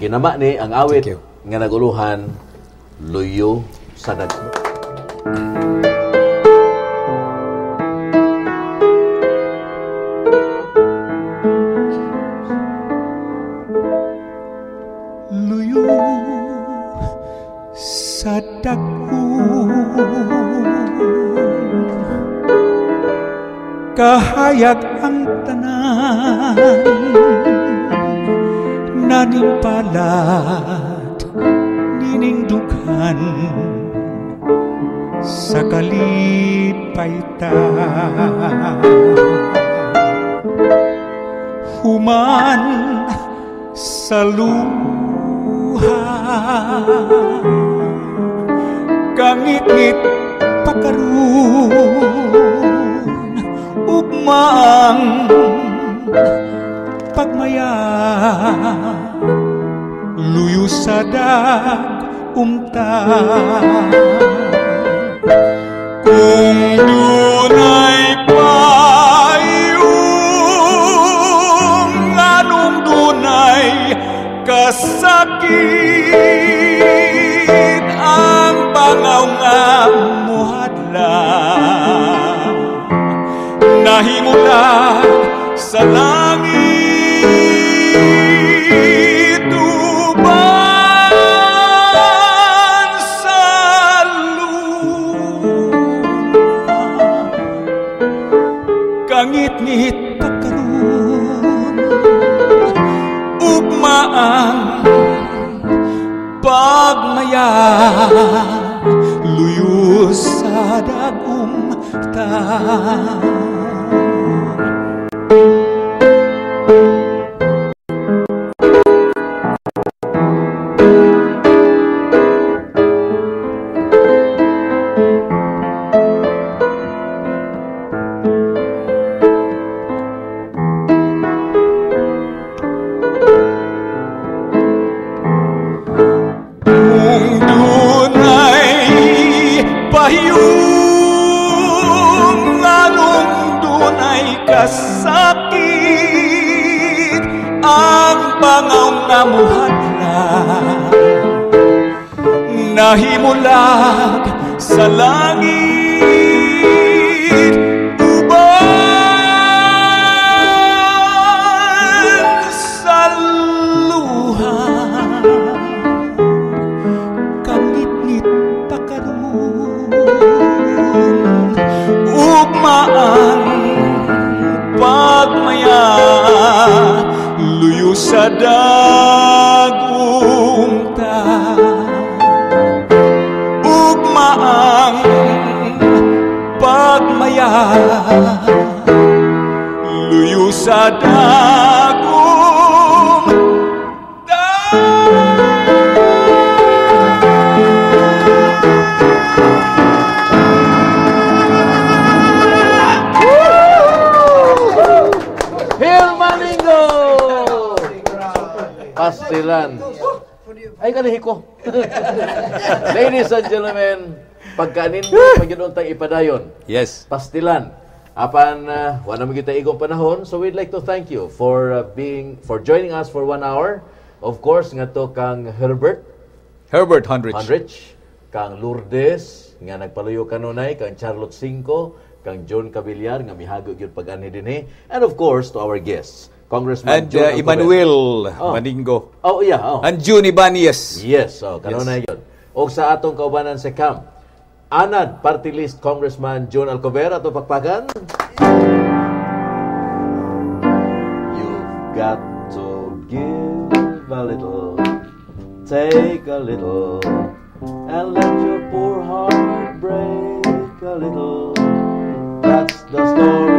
Ginama ni ang awit nga naguluhan, Luyo sa Dagko. Luyo sa dagko, kahayag ang tanan, nanimpalat, niningdugan, sa kalipaytan. Human sa luha, kangit-ngit pagkaroon, ugmaang pagmaya, luyo sa umta. Kung dunay payong, anong dunay kasakit, ang bangaw nga muhadlang, nahimulag sa langit, uban sa luna, kangit-ngit pagkaroon, ugmaang pagmaya, luyo sa dagumta. Kasakit, ang bangaw nga muhadlang, nahimulag sa langit, uban sa luha, kangit-ngit pagkaroon, ugmaan pagmaya, luyo sa dagumta, ugmaang pagmaya, luyo sa dagumta. Pastilan. Ay, kanihiko. Ladies and gentlemen, pagkanin mo, pag-yun tayong ipadayon. Yes. Pastilan. Apan, wala mo kita igong panahon, so we'd like to thank you for joining us for 1 hour. Of course, nga to kang Herbert Hundrich, kang Lourdes, nga nagpaluyo kanunay, kang Charlotte Cinco, kang John Cabillar, nga mihagog yun pag-ani din eh. And of course, to our guests, Congressman And John Emmanuel Maningo. Oh, yeah. Oh. And June Ibanez. Yes, kanunay yun. O sa atong kaubanan sa camp, Anad, Party List Congressman John Alcover, ato pakpakan. You've got to give a little, take a little, and let your poor heart break a little. That's the story